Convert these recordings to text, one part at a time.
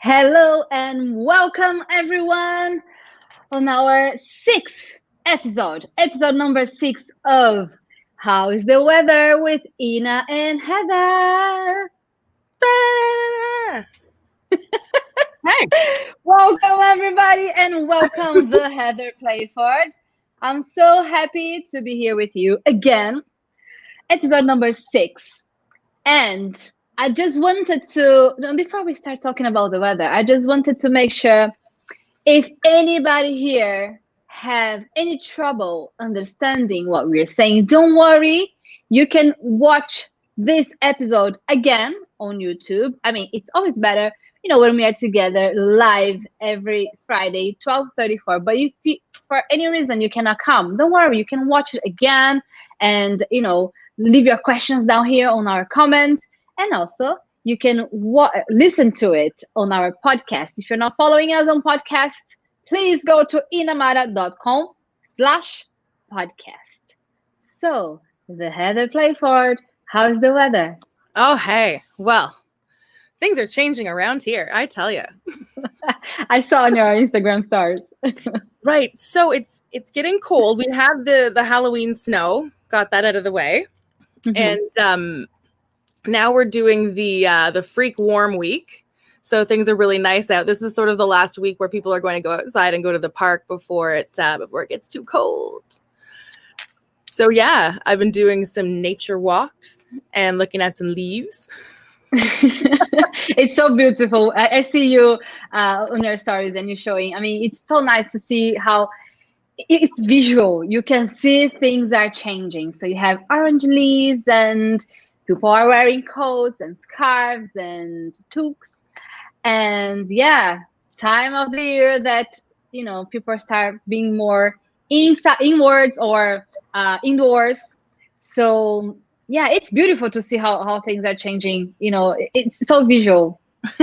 Hello and welcome everyone on our sixth episode number six of How is the Weather with Ina and Heather. Hey. Welcome everybody and welcome the Heather Playford. I'm so happy to be here with you again. Episode number six. And I just wanted to, before we start talking about the weather, I just wanted to make sure if anybody here have any trouble understanding what we're saying, don't worry. You can watch this episode again on YouTube. I mean, it's always better, when we are together live every Friday, 12:34. But if for any reason you cannot come, don't worry. You can watch it again and, leave your questions down here on our comments. And also, you can listen to it on our podcast. If you're not following us on podcast, please go to inamara.com/podcast. So, the Heather Playford, how's the weather? Oh, hey. Well, things are changing around here, I tell you. I saw on your Instagram stars. Right. So it's getting cold. We had the Halloween snow, got that out of the way. Mm-hmm. And now we're doing the freak warm week. So things are really nice out. This is sort of the last week where people are going to go outside and go to the park before it gets too cold. So yeah, I've been doing some nature walks and looking at some leaves. It's so beautiful. I see you on your stories and you're showing. I mean, it's so nice to see how it's visual. You can see things are changing. So you have orange leaves and people are wearing coats and scarves and toques. And yeah, time of the year that, people start being more inwards or indoors. So yeah, it's beautiful to see how things are changing. It's so visual.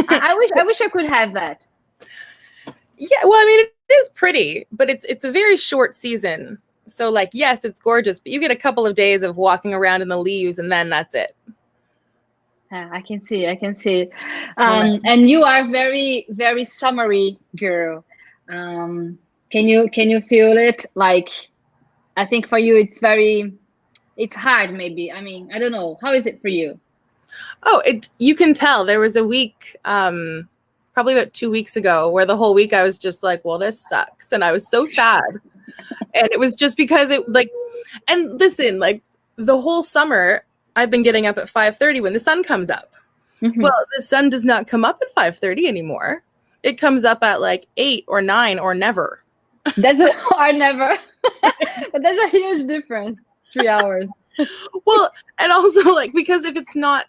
I wish I could have that. Yeah, well, I mean, it is pretty, but it's a very short season. So yes, it's gorgeous, but you get a couple of days of walking around in the leaves and then that's it. I can see. And you are very, very summery girl. Can you feel it? I think for you, it's hard maybe. I mean, I don't know. How is it for you? Oh, you can tell. There was a week, probably about 2 weeks ago, where the whole week I was just like, well, this sucks. And I was so sad. And it was just because and listen, the whole summer, I've been getting up at 5:30 when the sun comes up. Mm-hmm. Well, the sun does not come up at 5:30 anymore. It comes up at 8 or 9 or never. Or never. But there's a huge difference. 3 hours. Well, and also because if it's not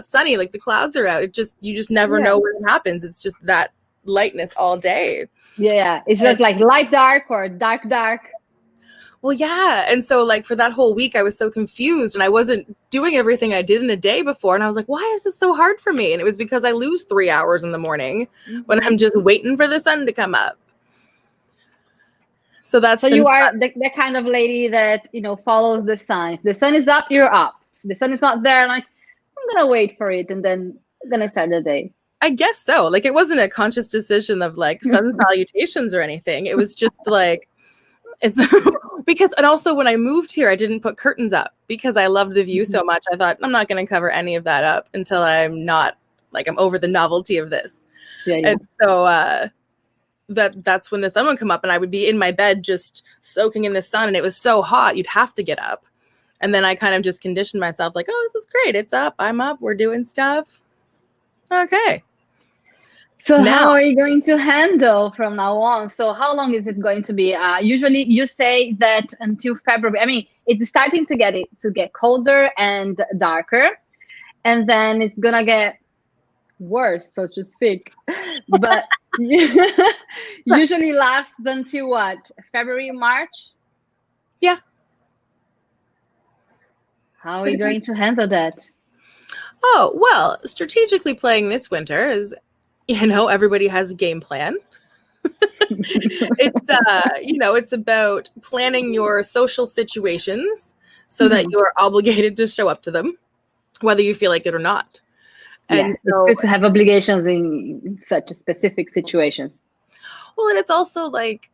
sunny, the clouds are out, you just never know what happens. It's just that lightness all day. Yeah, it's just light dark or dark. Well, yeah. And so for that whole week, I was so confused and I wasn't doing everything I did in a day before. And I was like, why is this so hard for me? And it was because I lose 3 hours in the morning when I'm just waiting for the sun to come up. So you are the kind of lady that, follows the sun. If the sun is up, you're up. If the sun is not there, I'm going to wait for it and then I'm going to start the day. I guess so. It wasn't a conscious decision of sun salutations or anything. It was just it's because, and also when I moved here, I didn't put curtains up because I loved the view so much. I thought I'm not going to cover any of that up until I'm not I'm over the novelty of this. Yeah. And so that's when the sun would come up and I would be in my bed just soaking in the sun and it was so hot you'd have to get up. And then I kind of just conditioned myself oh, this is great. It's up. I'm up. We're doing stuff. Okay. So how are you going to handle from now on? So how long is it going to be? Usually you say that until February. I mean, it's starting to get colder and darker, and then it's gonna get worse, so to speak. But usually lasts until what? February, March? Yeah. How are you going to handle that? Oh, well, strategically playing this winter is, everybody has a game plan. It's about planning your social situations so that you're obligated to show up to them, whether you feel like it or not. Yeah, And it's so, good to have obligations in such specific situations. well, and it's also like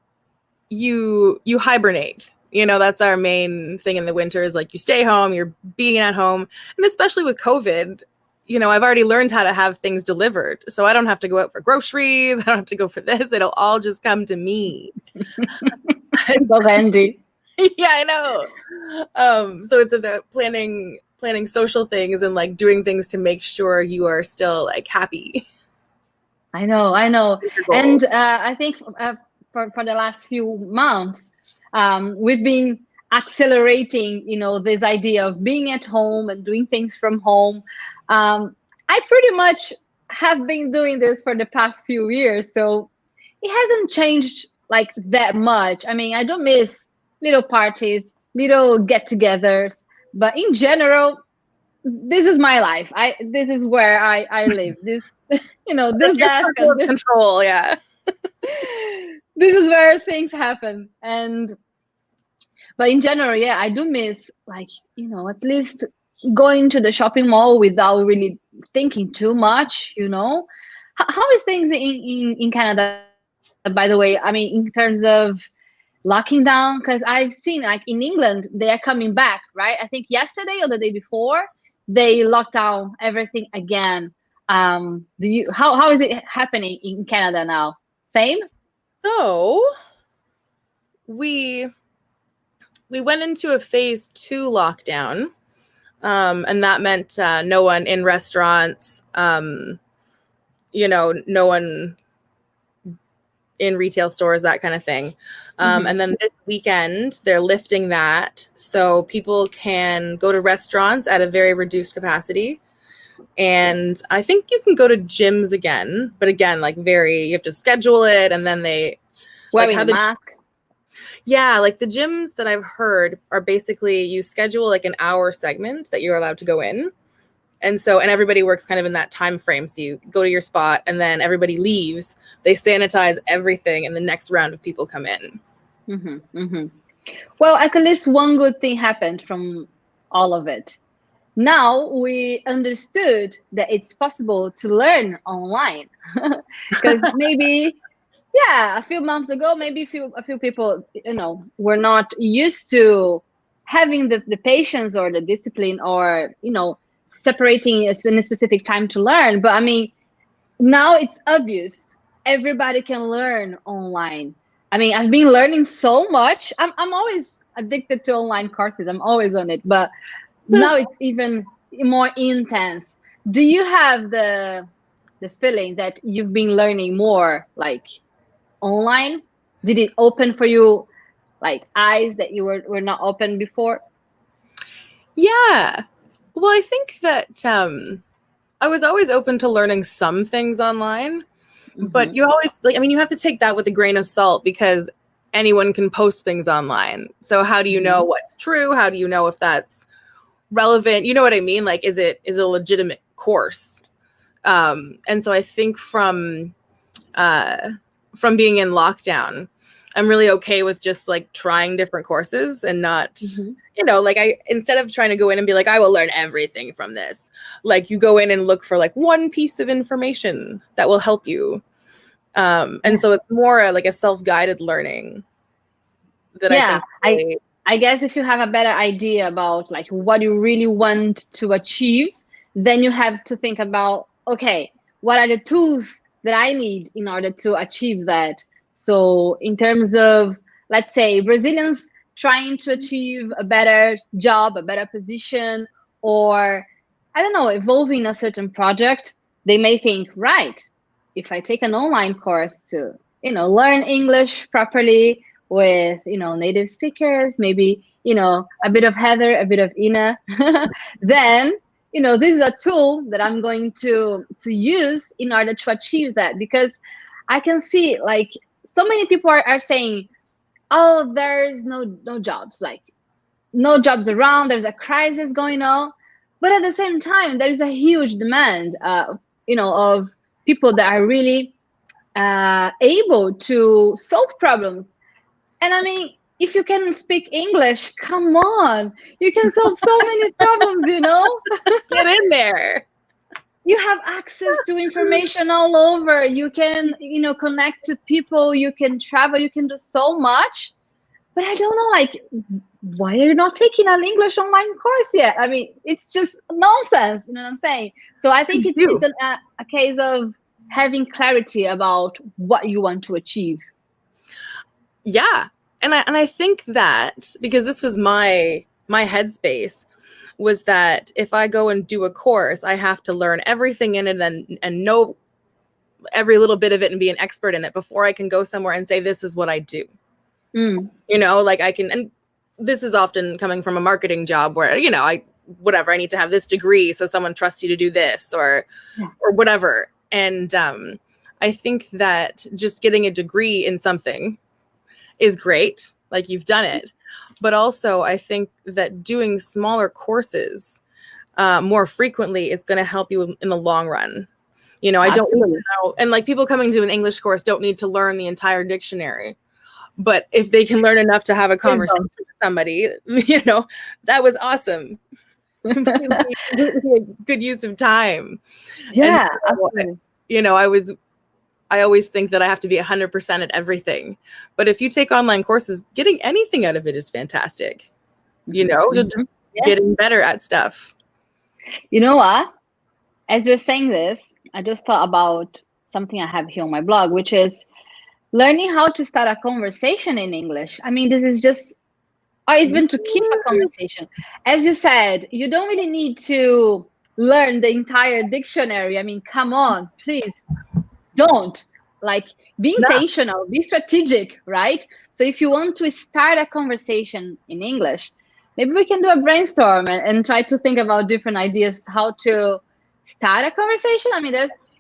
you hibernate. You know, that's our main thing in the winter is like you stay home, you're being at home. And especially with COVID, you know, I've already learned how to have things delivered. So I don't have to go out for groceries. I don't have to go for this. It'll all just come to me. So handy. Yeah, I know. So it's about planning social things and like doing things to make sure you are still like happy. I know. And I think for the last few months, we've been accelerating, you know, this idea of being at home and doing things from home. I pretty much have been doing this for the past few years, so it hasn't changed like that much. I mean, I don't miss little parties, little get-togethers, but in general, this is my life. This is where I live. This, you know, this desk and this, Control, yeah. this is where things happen. And but in general, yeah, I do miss, like, you know, at least going to the shopping mall without really thinking too much, you know. How is things in Canada, by the way? I mean, in terms of locking down, because I've seen like in England they are coming back, right? I think yesterday or the day before they locked down everything again. Do you how is it happening in Canada now? Same? So we went into a phase 2 lockdown, and that meant no one in restaurants, you know, no one in retail stores, that kind of thing. And then this weekend, they're lifting that. So people can go to restaurants at a very reduced capacity. And I think you can go to gyms again. But again, like you have to schedule it. And then they... Wearing a mask? Yeah, like the gyms that I've heard are basically you schedule like an hour segment that you're allowed to go in. And everybody works kind of in that time frame. So you go to your spot and then everybody leaves. They sanitize everything and the next round of people come in. Well, at least one good thing happened from all of it. Now we understood that it's possible to learn online. Because maybe, yeah, a few months ago, maybe a few people, you know, were not used to having the patience or the discipline or, you know, separating in a specific time to learn. But I mean, now it's obvious everybody can learn online. I mean, I've been learning so much. I'm always addicted to online courses. I'm always on it, but now it's even more intense. Do you have the feeling that you've been learning more like online? Did it open for you like eyes that you were not open before? Yeah. Well, I think that I was always open to learning some things online, but you always like, I mean, you have to take that with a grain of salt because anyone can post things online. So how do you know what's true? How do you know if that's relevant? You know what I mean? Like, is it a legitimate course? And so I think from being in lockdown, I'm really okay with just like trying different courses and not, you know, like instead of trying to go in and be like, I will learn everything from this, like you go in and look for like one piece of information that will help you. And so it's more like a self-guided learning that I think. I guess if you have a better idea about like what you really want to achieve, then you have to think about, okay, what are the tools that I need in order to achieve that? So in terms of, let's say, Brazilians trying to achieve a better job, a better position, or, I don't know, evolving a certain project, they may think, right, if I take an online course to, you know, learn English properly with, you know, native speakers, maybe, you know, a bit of Heather, a bit of Ina, then, you know, this is a tool that I'm going to use in order to achieve that. Because I can see like so many people are saying, oh, there's no jobs, like no jobs around, there's a crisis going on. But at the same time, there's a huge demand, you know, of people that are really able to solve problems. And I mean, if you can speak English, come on, you can solve so many problems, you know? Get in there. you have access to information all over. You can, connect to people, you can travel, you can do so much. But I don't know, like, why are you not taking an English online course yet? I mean, it's just nonsense. You know what I'm saying? So I think it's a case of having clarity about what you want to achieve. Yeah. And I think that, because this was my headspace, was that if I go and do a course, I have to learn everything in it and know every little bit of it and be an expert in it before I can go somewhere and say, this is what I do. Like I can, and this is often coming from a marketing job where, I need to have this degree so someone trusts you to do this or whatever. And I think that just getting a degree in something is great, like you've done it. But also I think that doing smaller courses more frequently is going to help you in the long run. I don't need to know, and like people coming to an English course don't need to learn the entire dictionary. But if they can learn enough to have a conversation with somebody, that was awesome. Good use of time. Yeah. And, I always think that I have to be 100% at everything. But if you take online courses, getting anything out of it is fantastic. You're just getting better at stuff. You know what? As you're saying this, I just thought about something I have here on my blog, which is learning how to start a conversation in English. I mean, this is just, or even to keep a conversation. As you said, you don't really need to learn the entire dictionary. I mean, come on, please don't. Like, be intentional, be strategic, right? So if you want to start a conversation in English, maybe we can do a brainstorm and try to think about different ideas how to start a conversation. I mean,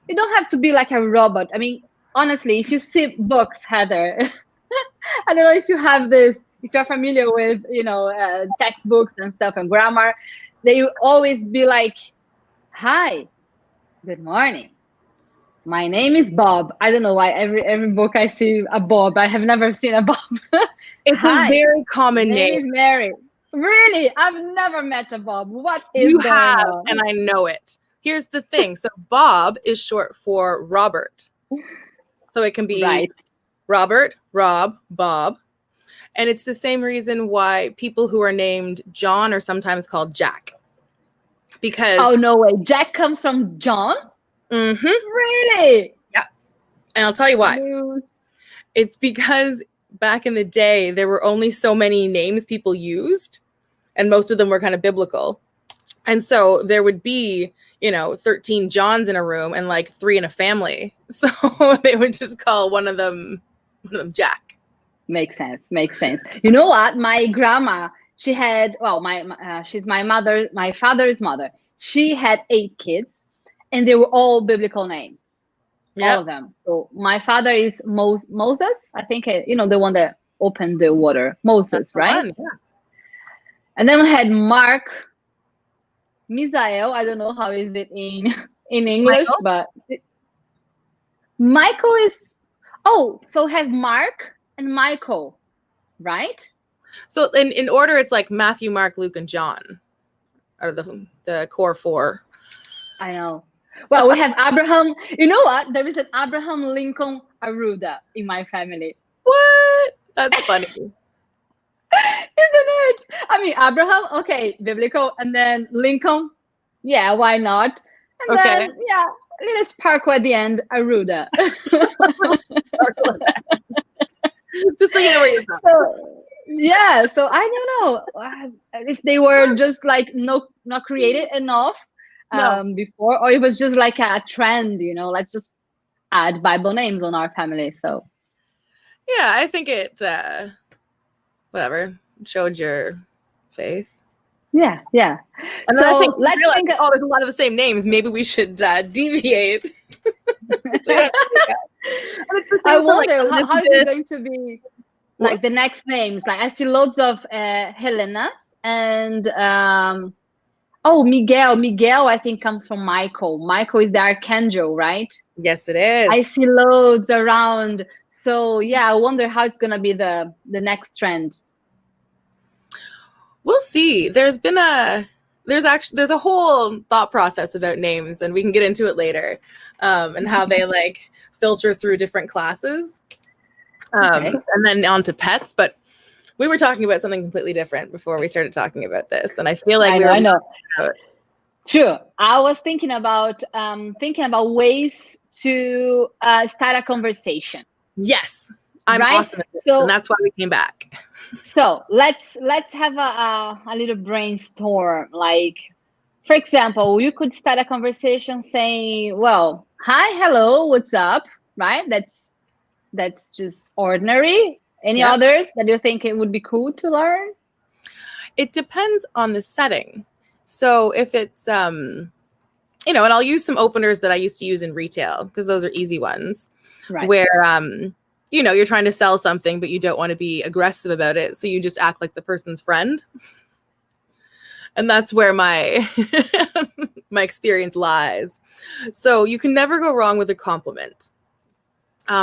you don't have to be like a robot. I mean, honestly, if you see books, Heather, I don't know if you have this, if you're familiar with, textbooks and stuff and grammar, they will always be like, hi, good morning. My name is Bob. I don't know why every book I see a Bob. I have never seen a Bob. It's a very common name. My name is Mary. Really? I've never met a Bob. What is you going have, on? And I know it. Here's the thing. So Bob is short for Robert. So it can be Robert, Rob, Bob. And it's the same reason why people who are named John are sometimes called Jack. Because oh, no way. Jack comes from John? Mm-hmm. Really? Yeah. And I'll tell you why. It's because back in the day, there were only so many names people used, and most of them were kind of biblical. And so there would be, 13 Johns in a room and like 3 in a family. So they would just call one of them Jack. Makes sense. You know what? My grandma, she had, she's my father's mother. She had 8 kids. And they were all biblical names, all of them. So my father is Moses, I think, the one that opened the water, Moses, right? Yeah. And then we had Mark, Misael. I don't know how is it in English, Michael? But Michael is, so have Mark and Michael, right? So in order, it's like Matthew, Mark, Luke, and John are the core 4. I know. Well, we have Abraham. You know what? There is an Abraham Lincoln Arruda in my family. What? That's funny. Isn't it? I mean, Abraham, okay, biblical. And then Lincoln, yeah, why not? And then, little sparkle at the end, Arruda. Just so you know where you're from. So I don't know if they were just like not created enough. Before, or it was just like a trend, let's just add Bible names on our family. So yeah, I think it showed your faith. Yeah. And so I think let's think there's a lot of the same names. Maybe we should deviate. I wonder how is it going to be like the next names. Like I see loads of Helenas and Miguel. Miguel, I think, comes from Michael. Michael is the archangel, right? Yes, it is. I see loads around. So yeah, I wonder how it's gonna be the next trend. We'll see. There's been a there's a whole thought process about names, and we can get into it later, and how they like filter through different classes, Okay. and then on to pets. But we were talking about something completely different before we started talking about this, and I feel like I know. about- True. I was thinking about ways to start a conversation. Yes, I'm Right? awesome at this, So- and that's why we came back. So let's have a little brainstorm. Like, for example, you could start a conversation saying, "Well, hi, hello, what's up?" Right? That's just ordinary. Any Yep. others that you think it would be cool to learn? It depends on the setting. So if it's and I'll use some openers that I used to use in retail because those are easy ones, Right. where you're trying to sell something but you don't want to be aggressive about it, so you just act like the person's friend. And that's where my my experience lies. So you can never go wrong with a compliment.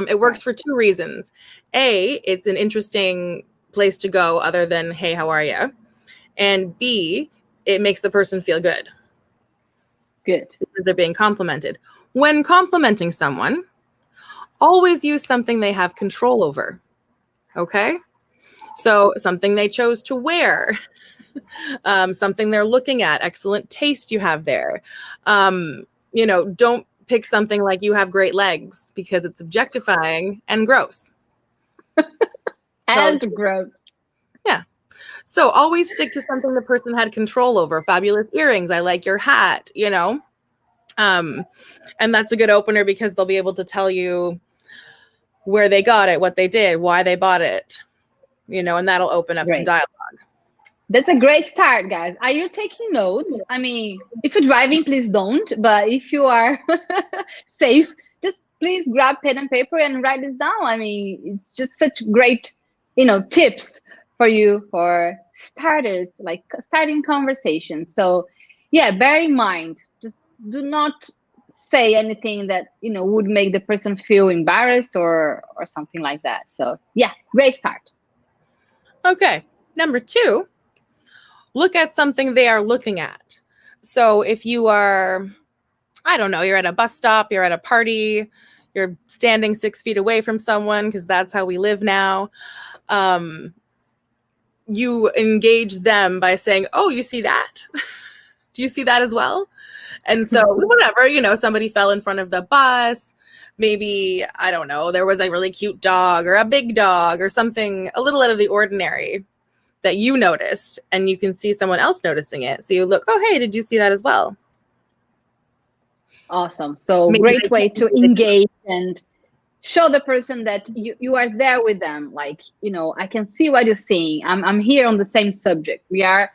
It works for two reasons. A, it's an interesting place to go other than, hey, how are you? And B, it makes the person feel good Good. because they're being complimented. When complimenting someone, always use something they have control over. Okay? So something they chose to wear, something they're looking at, excellent taste you have there. Don't pick something like you have great legs because it's objectifying and gross. And gross. So always stick to something the person had control over. Fabulous earrings. I like your hat, and that's a good opener because they'll be able to tell you where they got it, what they did, why they bought it, and that'll open up some dialogue. That's a great start, guys. Are you taking notes? I mean, if you're driving, please don't. But if you are safe, just please grab pen and paper and write this down. I mean, it's just such great, tips for you for starters, like starting conversations. So yeah, bear in mind, just do not say anything that, would make the person feel embarrassed or something like that. So yeah, great start. Okay. Number 2, look at something they are looking at. So if you are, I don't know, you're at a bus stop, you're at a party, you're standing 6 feet away from someone because that's how we live now. You engage them by saying, "Oh, you see that? Do you see that as well?" And so whatever, somebody fell in front of the bus. Maybe, I don't know, there was a really cute dog or a big dog or something a little out of the ordinary that you noticed, and you can see someone else noticing it. So you look, "Oh, hey, did you see that as well?" Awesome. So great way to engage and show the person that you are there with them. Like, I can see what you're seeing. I'm here on the same subject. We are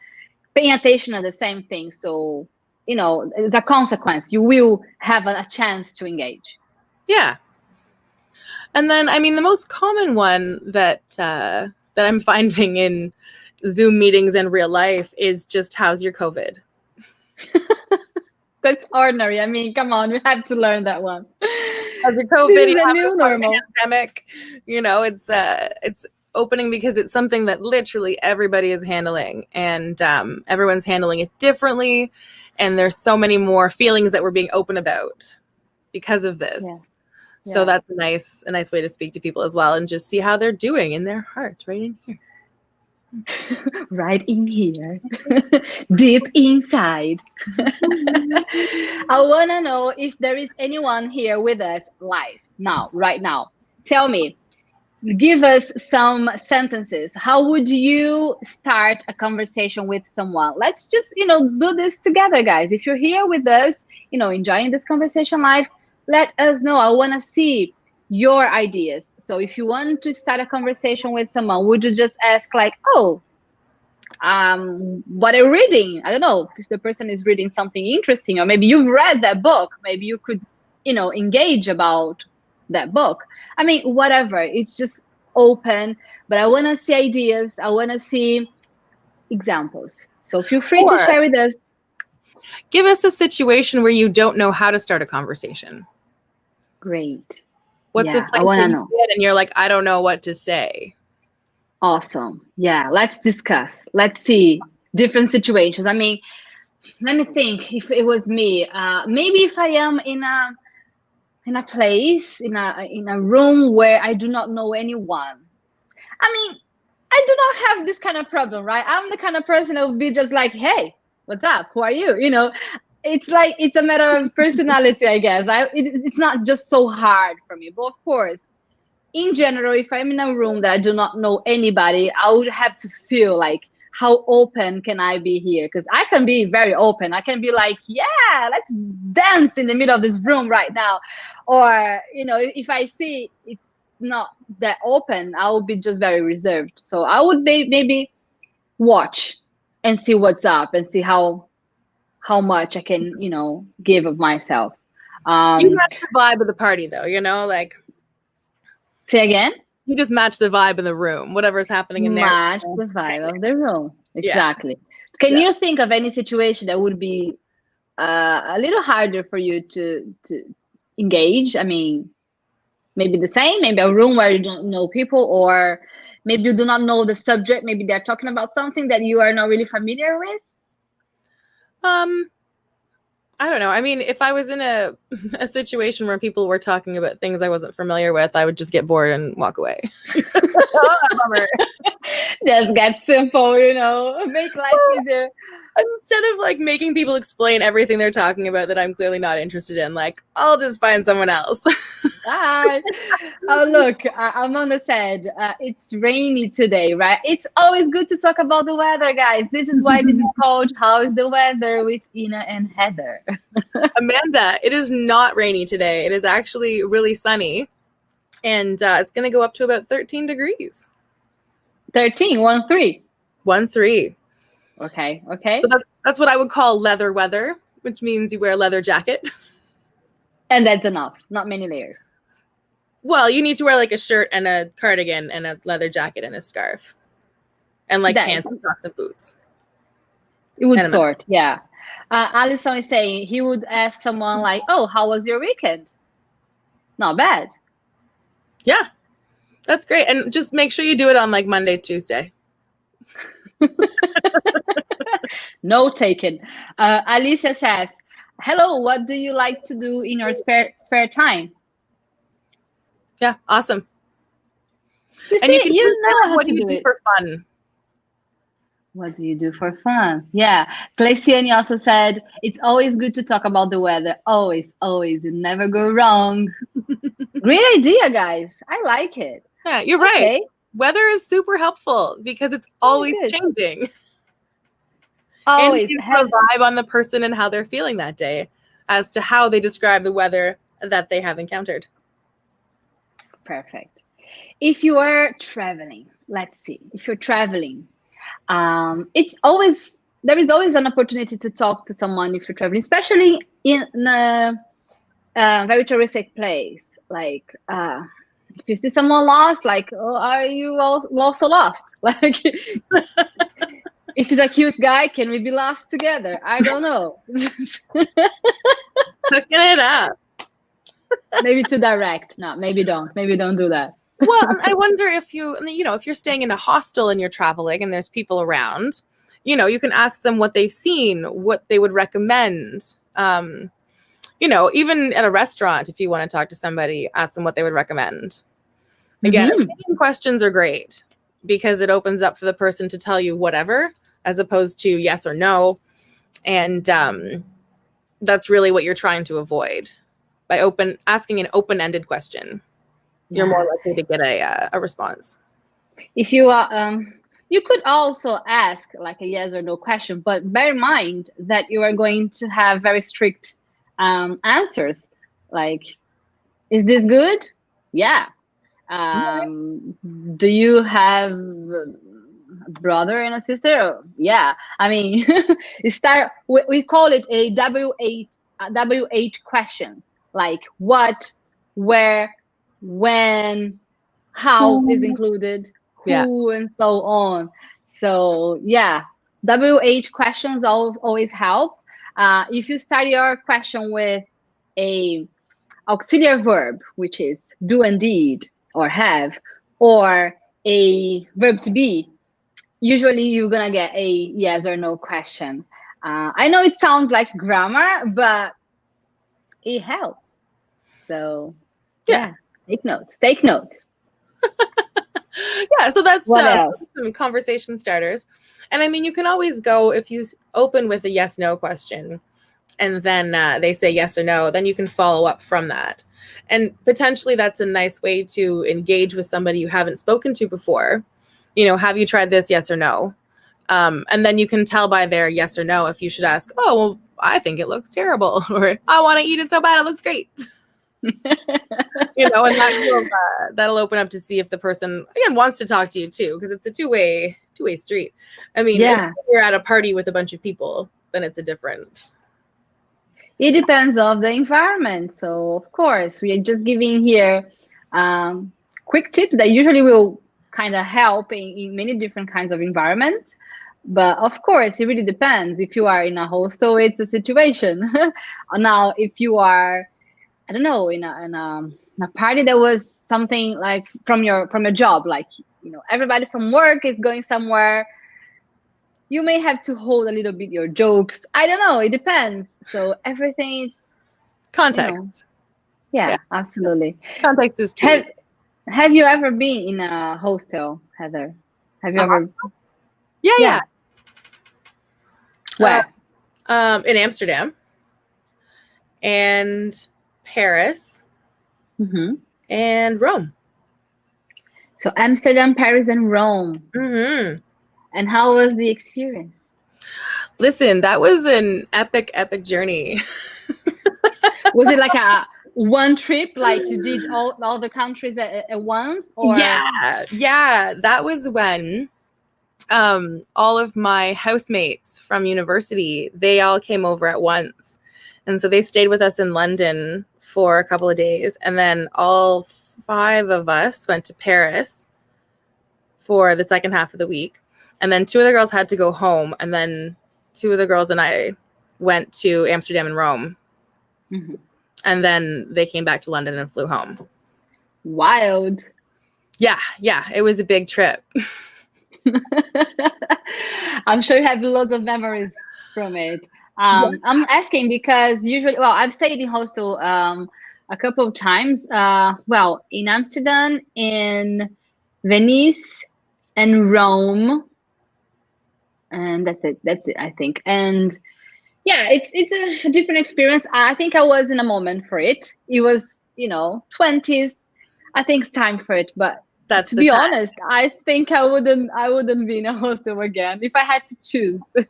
paying attention to the same thing. So, as a consequence, you will have a chance to engage. Yeah. And then, the most common one that I'm finding in Zoom meetings and real life is just, "How's your COVID?" That's ordinary. I mean, come on, we have to learn that one. How's your COVID? This is the new normal. Pandemic. It's opening because it's something that literally everybody is handling, and everyone's handling it differently. And there's so many more feelings that we're being open about because of this. Yeah. So that's a nice way to speak to people as well, and just see how they're doing in their heart, right in here. Right in here. Deep inside. I want to know if there is anyone here with us live now, right now. Tell me, give us some sentences. How would you start a conversation with someone? Let's just, do this together, guys. If you're here with us, enjoying this conversation live, let us know. I want to see your ideas. So if you want to start a conversation with someone, would you just ask like, "Oh, what are you reading?" I don't know, if the person is reading something interesting, or maybe you've read that book, maybe you could, engage about that book. I mean, whatever, it's just open, but I want to see ideas. I want to see examples. So feel free to share with us. Give us a situation where you don't know how to start a conversation. Great. What's it like? I want to know. And you're like, "I don't know what to say." Awesome. Yeah, let's discuss. Let's see different situations. I mean, Let me think. If it was me, maybe if I am in a place, in a room where I do not know anyone. I mean, I do not have this kind of problem, right? I'm the kind of person that would be just like, hey, what's up? Who are you? It's like it's a matter of personality, I guess. It's not just so hard for me. But of course, in general, if I'm in a room that I do not know anybody, I would have to feel like, how open can I be here? Because I can be very open. I can be like, yeah, let's dance in the middle of this room right now. Or, if I see it's not that open, I will be just very reserved. So I would maybe watch and see what's up and see how much I can, give of myself. You match the vibe of the party, though, like. Say again? You just match the vibe in the room, whatever's happening in there. Match the vibe of the room. Exactly. Yeah. Can you think of any situation that would be a little harder for you to engage? I mean, maybe the same, maybe a room where you don't know people, or maybe you do not know the subject. Maybe they're talking about something that you are not really familiar with. I don't know. I mean, if I was in a situation where people were talking about things I wasn't familiar with, I would just get bored and walk away. Bummer. Just get simple, make life easier. Instead of like making people explain everything they're talking about that I'm clearly not interested in, like, I'll just find someone else. Hi. Oh, look, Amanda said it's rainy today, right? It's always good to talk about the weather, guys. This is why this is called How is the Weather with Ina and Heather. Amanda, it is not rainy today. It is actually really sunny. And it's going to go up to about 13 degrees. 13, 1-3. 1-3. Okay. So that's what I would call leather weather, which means you wear a leather jacket. And that's enough. Not many layers. Well, you need to wear like a shirt and a cardigan and a leather jacket and a scarf. And like pants and socks and boots. It would sort, yeah. Alison is saying he would ask someone like, oh, how was your weekend? Not bad. Yeah, that's great. And just make sure you do it on like Monday, Tuesday. No taken. Alicia says, hello, what do you like to do in your spare time? Yeah, awesome. You see, you know how to do it. For fun. What do you do for fun? Yeah. Clayciani also said, it's always good to talk about the weather. Always, always. You never go wrong. Great idea, guys. I like it. Yeah, you're right. Weather is super helpful because it's always changing. Always. And have a vibe on the person and how they're feeling that day as to how they describe the weather that they have encountered. Perfect. If you are traveling, let's see. If you're traveling, there is always an opportunity to talk to someone if you're traveling, especially in a very touristic place. Like if you see someone lost, like, oh, are you also lost? Like, if he's a cute guy, can we be lost together? I don't know. Hooking it up. Maybe too direct. No, maybe don't. Maybe don't do that. Well, I wonder if if you're staying in a hostel and you're traveling and there's people around, you can ask them what they've seen, what they would recommend. Even at a restaurant, if you want to talk to somebody, ask them what they would recommend. Again, opinion questions are great because it opens up for the person to tell you whatever, as opposed to yes or no. And that's really what you're trying to avoid by asking an open-ended question. You're more likely to get a response. If you you could also ask like a yes or no question, but bear in mind that you are going to have very strict answers. Like, is this good? Yeah. Do you have a brother and a sister? Yeah. I mean, we call it a W8 questions, like what, where, when, how is included, who, and so on. So yeah, W8 questions always help. If you start your question with a auxiliary verb, which is do and did or have, or a verb to be, usually you're gonna get a yes or no question. I know it sounds like grammar, but it helps. So Yeah. take notes. Take notes. Yeah, so that's What else? some conversation starters. And I mean, you can always go, if you open with a yes no question and then they say yes or no, then you can follow up from that. And potentially that's a nice way to engage with somebody you haven't spoken to before. Have you tried this, yes or no? And then you can tell by their yes or no if you should ask, oh, well, I think it looks terrible, or I want to eat it so bad it looks great. And that'll open up to see if the person, again, wants to talk to you too, because it's a two-way street. I mean, if you're at a party with a bunch of people, then it's a different. It depends on the environment. So of course, we are just giving here quick tips that usually will kind of help in many different kinds of environments. But of course, it really depends. If you are in a hostel, it's a situation. Now, if you are, I don't know, in a party that was something like from your job, like everybody from work is going somewhere, you may have to hold a little bit your jokes. I don't know. It depends. So everything is context. Yeah, absolutely. Context is key. Have you ever been in a hostel, Heather? Have you ever? Yeah. Where? In Amsterdam and Paris and Rome. So Amsterdam, Paris, and Rome. Mm-hmm. And how was the experience? Listen, that was an epic journey. Was it like a one trip, like you did all the countries at once? Or? Yeah. That was when all of my housemates from university, they all came over at once. And so they stayed with us in London for a couple of days. And then all 5 of us went to Paris for the second half of the week. And then 2 of the girls had to go home. And then 2 of the girls and I went to Amsterdam and Rome. Mm-hmm. And then they came back to London and flew home. Wild. Yeah. It was a big trip. I'm sure you have lots of memories from it. I'm asking because usually, I've stayed in hostel a couple of times. In Amsterdam, in Venice, and Rome, and that's it. I think. And yeah, it's a different experience. I think I was in a moment for it. It was 20s. I think it's time for it, but. To be honest, I think I wouldn't be in a hostel again if I had to choose. I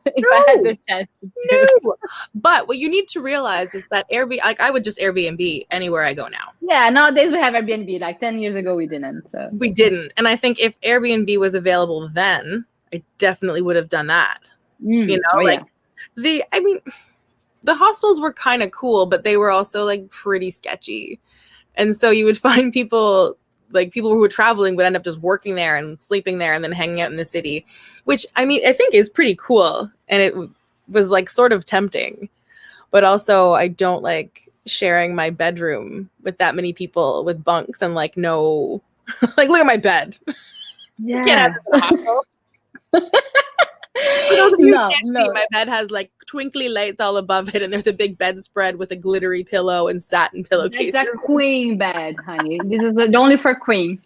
had the chance to choose. No. But what you need to realize is that I would just Airbnb anywhere I go now. Yeah, nowadays we have Airbnb. Like 10 years ago, we didn't. So. We didn't, and I think if Airbnb was available then, I definitely would have done that. The hostels were kind of cool, but they were also like pretty sketchy, and so you would find people who were traveling would end up just working there and sleeping there and then hanging out in the city, which I think is pretty cool. And it was like sort of tempting, but also I don't like sharing my bedroom with that many people with bunks and no, look at my bed. Yeah. Can't have this in the hostel. No. My bed has twinkly lights all above it, and there's a big bedspread with a glittery pillow and satin pillowcases. It's a queen bed, honey. This is only for queens.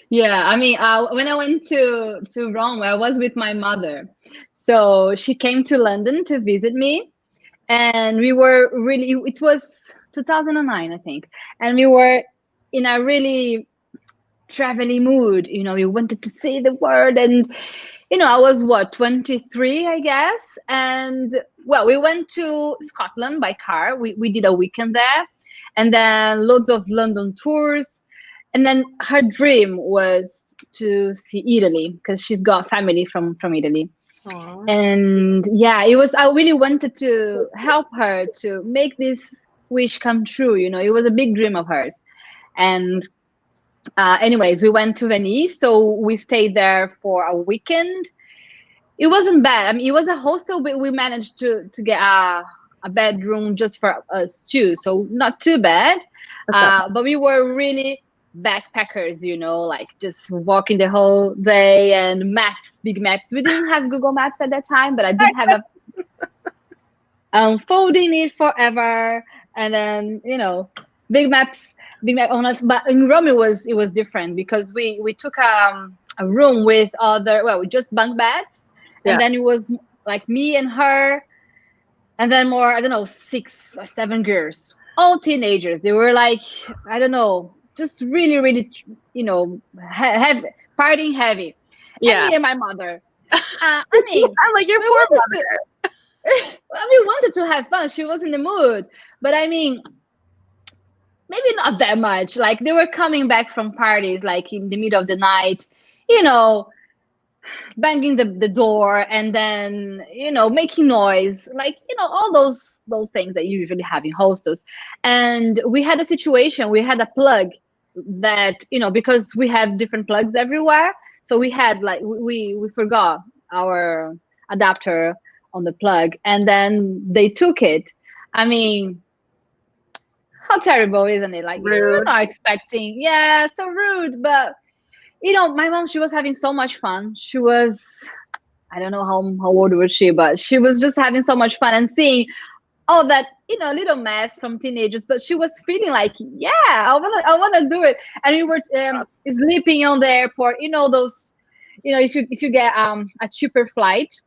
Yeah, when I went to Rome, I was with my mother. So she came to London to visit me, and we were it was 2009, I think, and we were in a really traveling mood. We wanted to see the world, and I was 23, I guess, and we went to Scotland by car. We did a weekend there, and then loads of London tours, and then her dream was to see Italy because she's got family from Italy. Aww. And yeah, I really wanted to help her to make this wish come true. It was a big dream of hers. And anyways, we went to Venice, so we stayed there for a weekend. It wasn't bad. It was a hostel, but we managed to get a bedroom just for us too, so not too bad. But we were really backpackers, like just walking the whole day, and maps, big maps. We didn't have Google Maps at that time, but I did have a folding it forever, and then big maps, big map on us. But in Rome, it was different because we took a room with just bunk beds, and then it was like me and her, and then more, I don't know, 6 or 7 girls, all teenagers. They were like, I don't know, just really, really, partying heavy. Yeah. And me and my mother. I mean, I'm like, your poor mother. We wanted to have fun. She was in the mood, but I mean, maybe not that much. Like, they were coming back from parties, like in the middle of the night, banging the door, and then making noise, like all those things that you usually have in hostels. And we had a situation, we had a plug that because we have different plugs everywhere, so we had like we forgot our adapter on the plug, and then they took it. I mean, how terrible, isn't it? Like, Rude. you're not expecting, so rude. But my mom, she was having so much fun. She was, I don't know how old was she, but she was just having so much fun and seeing all that, little mess from teenagers. But she was feeling like, I wanna do it. And we were sleeping on the airport. Those, if you get a cheaper flight,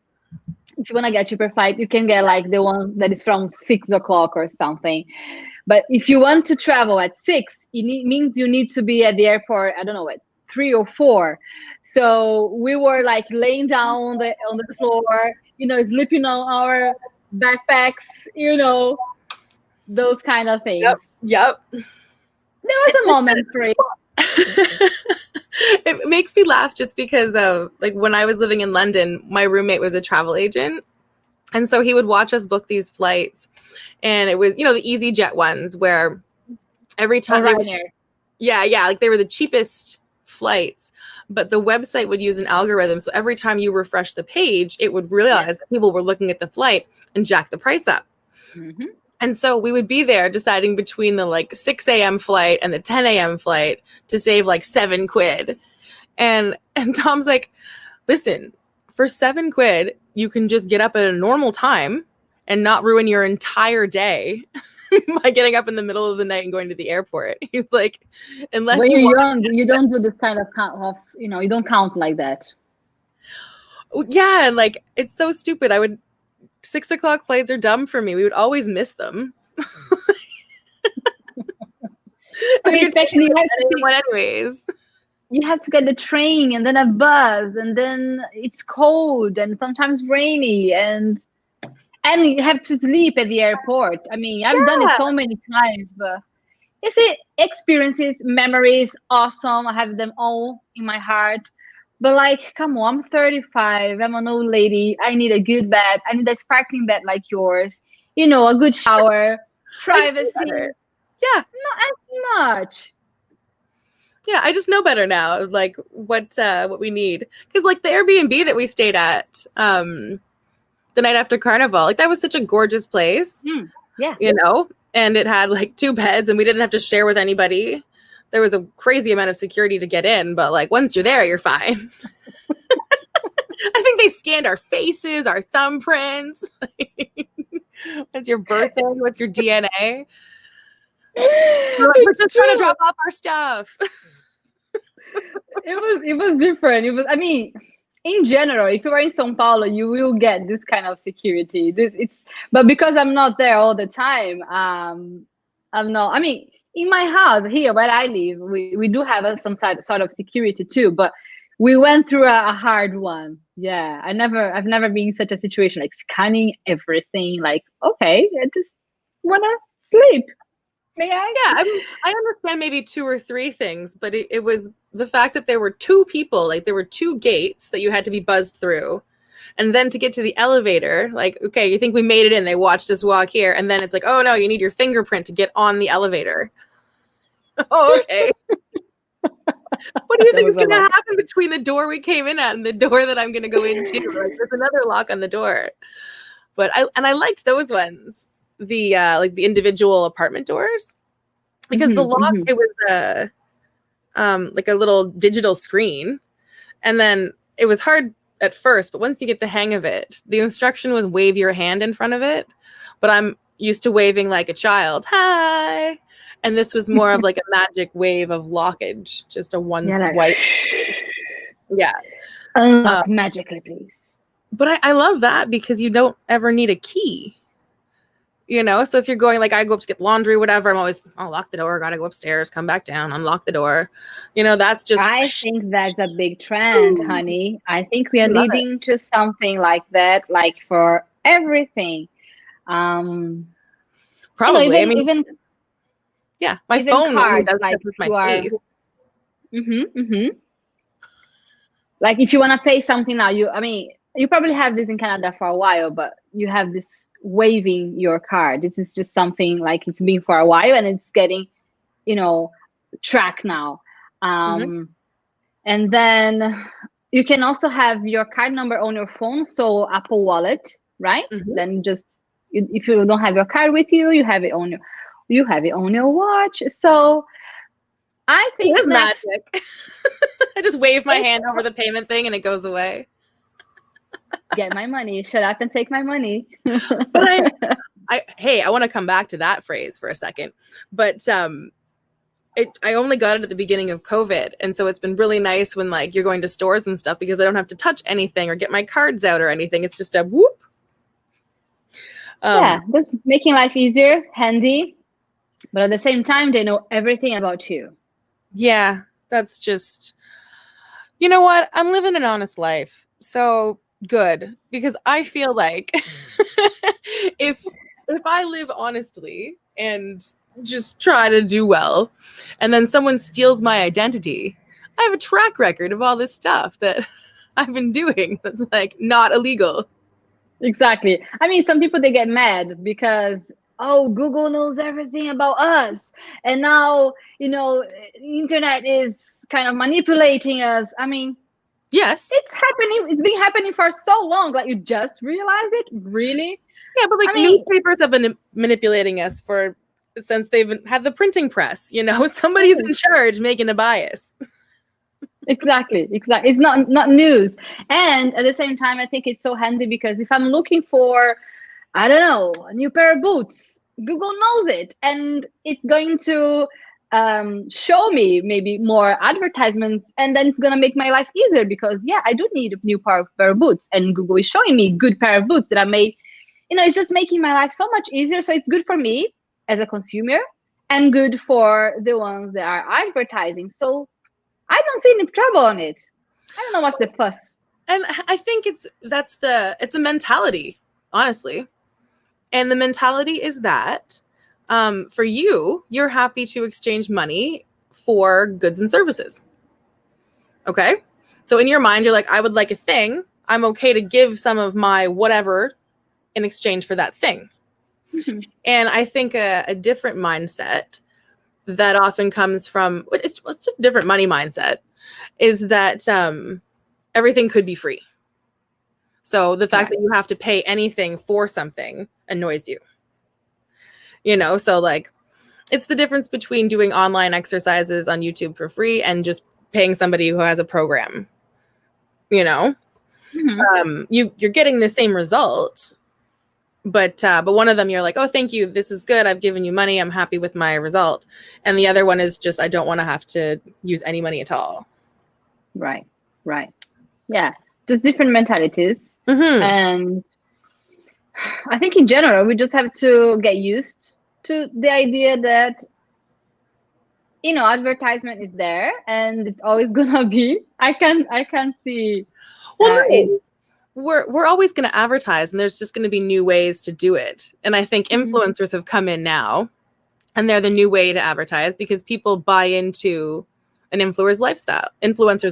if you want to get a cheaper flight, you can get like the one that is from 6 o'clock or something. But if you want to travel at 6, means you need to be at the airport, I don't know, at 3 or 4. So we were like laying down on the floor, sleeping on our backpacks, those kind of things. Yep. There was a moment for it. It makes me laugh just because of, like, when I was living in London, my roommate was a travel agent. And so he would watch us book these flights. And it was, the EasyJet ones where every time. Like they were the cheapest flights, but the website would use an algorithm. So every time you refresh the page, it would realize that people were looking at the flight and jack the price up. Mm-hmm. And so we would be there deciding between the like 6 a.m. flight and the 10 a.m. flight to save like £7. And Tom's like, listen, for £7, you can just get up at a normal time and not ruin your entire day by getting up in the middle of the night and going to the airport. He's like, unless when you're young, you don't do this kind of count you don't count like that. Yeah, and like, it's so stupid. 6 o'clock flights are dumb for me. We would always miss them. I mean, especially anyways. You have to get the train and then a bus, and then it's cold and sometimes rainy, and you have to sleep at the airport. I mean, I've done it so many times, but you see, experiences, memories, awesome. I have them all in my heart. But like, come on, I'm 35. I'm an old lady. I need a good bed. I need a sparkling bed like yours. A good shower, privacy. Yeah. Not as much. Yeah, I just know better now, like what we need. Because like the Airbnb that we stayed at the night after Carnival, like that was such a gorgeous place. Yeah. And it had like 2 beds and we didn't have to share with anybody. There was a crazy amount of security to get in, but like once you're there, you're fine. I think they scanned our faces, our thumbprints. What's your birthday? What's your DNA? We're just trying to drop off our stuff. It was different. It was, I mean, in general, if you are in São Paulo, you will get this kind of security. But because I'm not there all the time, I'm not. I mean, in my house here where I live, we do have some sort of security too. But we went through a hard one. Yeah, I've never been in such a situation, like scanning everything. Like, okay, I just wanna sleep. May I? Yeah, I mean, I understand maybe 2 or 3 things, but it was the fact that there were 2 people, like there were 2 gates that you had to be buzzed through. And then to get to the elevator, like, okay, you think we made it in, they watched us walk here. And then it's like, oh no, you need your fingerprint to get on the elevator. Oh, okay. What do you think is going to happen between the door we came in at and the door that I'm going to go into? Like, there's another lock on the door. But I liked those ones. The like the individual apartment doors, because the lock, it was like a little digital screen. And then it was hard at first, but once you get the hang of it, the instruction was wave your hand in front of it. But I'm used to waving like a child, hi. And this was more of like a magic wave of lockage, just a one swipe. Yeah. Unlock magically, please. But I love that because you don't ever need a key. You know, so if you're going, like I go up to get laundry, whatever, I'll lock the door, gotta go upstairs, come back down, unlock the door. You know, that's just. I think that's a big trend, honey. I think we are leading to something like that, like for everything. Probably. You know, I mean, even yeah, my even phone cards, does like with my face. Like if you want to pay something now, I mean, you probably have this in Canada for a while, but you have this waving your card. This is just something like it's been for a while and it's getting, you know, tracked now. And then you can also have your card number on your phone, so Apple Wallet, right? Then just if you don't have your card with you, you have it on your watch. So I think it's magic. I just wave my hand over the payment thing and it goes away. Get my money. Shut up and take my money. But I want to come back to that phrase for a second. But I only got it at the beginning of COVID. And so it's been really nice when like you're going to stores and stuff because I don't have to touch anything or get my cards out or anything. It's just a whoop. Yeah, that's making life easier, handy. But at the same time, they know everything about you. Yeah, that's just, you know what? I'm living an honest life. So good, because I feel like if I live honestly and just try to do well, and then someone steals my identity, I have a track record of all this stuff that I've been doing that's like not illegal. Exactly. I mean, some people, they get mad because, oh, Google knows everything about us. And now, you know, internet is kind of manipulating us. I mean, yes, it's happening. It's been happening for so long. Like, you just realized it? Really? Yeah, but like newspapers have been manipulating us since they've had the printing press. You know, somebody's in charge making a bias. Exactly. It's not news. And at the same time, I think it's so handy because if I'm looking for, I don't know, a new pair of boots, Google knows it, and it's going to show me maybe more advertisements, and then it's going to make my life easier because, yeah, I do need a new pair of boots, and Google is showing me good pair of boots that I made. You know, it's just making my life so much easier. So it's good for me as a consumer and good for the ones that are advertising. So I don't see any trouble on it. I don't know what's the fuss. And I think it's a mentality, honestly. And the mentality is that for you're happy to exchange money for goods and services. Okay? So in your mind, you're like, I would like a thing. I'm okay to give some of my whatever in exchange for that thing. And I think a different mindset that often comes from, it's just a different money mindset, is that everything could be free. So the fact that you have to pay anything for something annoys you. You know, so like it's the difference between doing online exercises on YouTube for free and just paying somebody who has a program. You know, you're getting the same result, but one of them you're like, oh, thank you, this is good, I've given you money, I'm happy with my result, and the other one is just, I don't want to have to use any money at all. Right. Yeah, just different mentalities. And I think in general we just have to get used to the idea that, you know, advertisement is there and it's always gonna be. I can see we're always going to advertise, and there's just going to be new ways to do it. And I think influencers have come in now, and they're the new way to advertise because people buy into an influencer's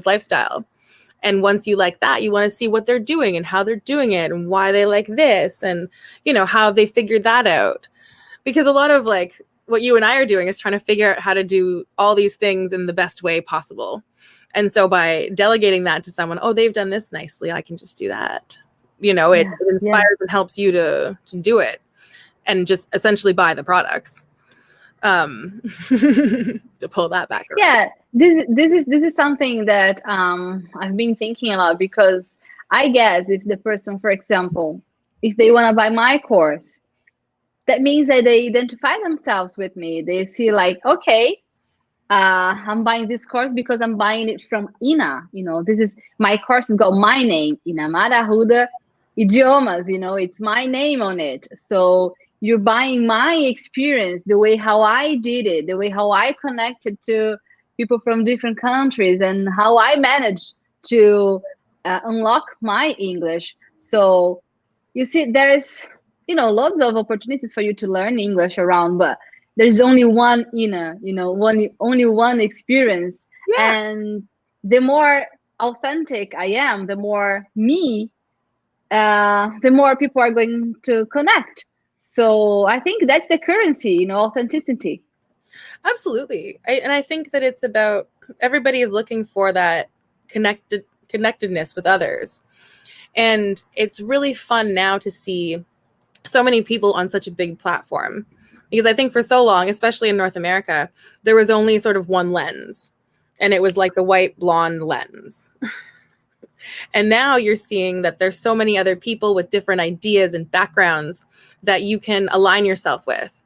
lifestyle. And once you like that, you want to see what they're doing and how they're doing it and why they like this and, you know, how they figured that out. Because a lot of like what you and I are doing is trying to figure out how to do all these things in the best way possible. And so by delegating that to someone, oh, they've done this nicely, I can just do that. You know, it inspires and helps you to do it and just essentially buy the products. to pull that back around. Yeah, this is something that I've been thinking a lot, because I guess if the person, for example, if they want to buy my course, that means that they identify themselves with me. They see like, okay, I'm buying this course because I'm buying it from Ina. This is my course has got my name, Inamara Arruda Idiomas. It's my name on it. So you're buying my experience, the way how I did it, the way how I connected to people from different countries, and how I managed to unlock my English. So you see, there's lots of opportunities for you to learn English around, but there's only one only one experience. Yeah. And the more authentic I am, the more me, the more people are going to connect. So I think that's the currency, authenticity. Absolutely. And I think that it's about, everybody is looking for that connectedness with others. And it's really fun now to see so many people on such a big platform, because I think for so long, especially in North America, there was only sort of one lens, and it was like the white blonde lens. And now you're seeing that there's so many other people with different ideas and backgrounds that you can align yourself with.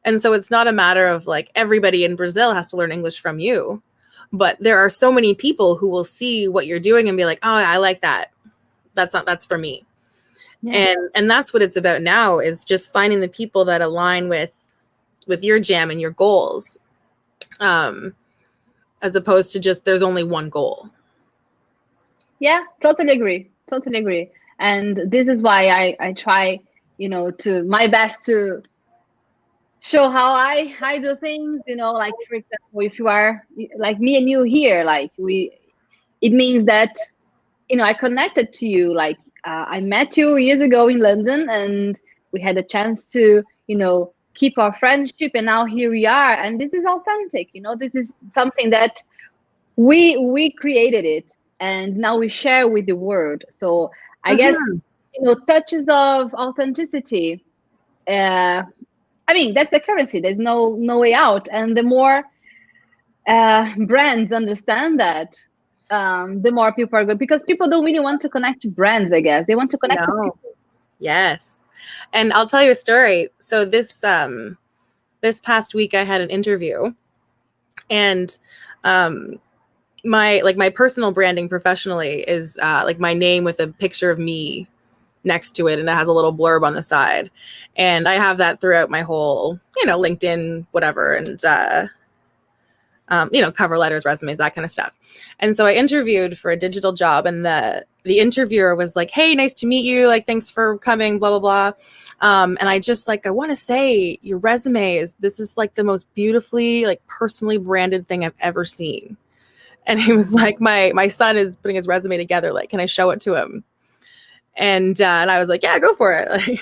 And so it's not a matter of like everybody in Brazil has to learn English from you, but there are so many people who will see what you're doing and be like, oh, I like that. That's for me. Yeah. And that's what it's about now, is just finding the people that align with your jam and your goals, as opposed to just there's only one goal. Yeah, totally agree. And this is why I try, to my best to show how I do things, like, for example, if you are like me and you here, like it means that, I connected to you, like I met you years ago in London, and we had a chance to, keep our friendship, and now here we are, and this is authentic. This is something that we created it, and now we share with the world. So I guess, touches of authenticity, I mean, that's the currency. There's no way out. And the more brands understand that, the more people are good, because people don't really want to connect to brands, I guess. They want to connect to people. Yes. And I'll tell you a story. So this past week I had an interview, and my personal branding professionally is like my name with a picture of me next to it, and it has a little blurb on the side. And I have that throughout my whole, LinkedIn, whatever, and cover letters, resumes, that kind of stuff. And so I interviewed for a digital job, and the interviewer was like, hey, nice to meet you. Like, thanks for coming, blah, blah, blah. And I just I want to say your resume this is like the most beautifully, like, personally branded thing I've ever seen. And he was like, my son is putting his resume together. Like, can I show it to him? And I was like, yeah, go for it. Like,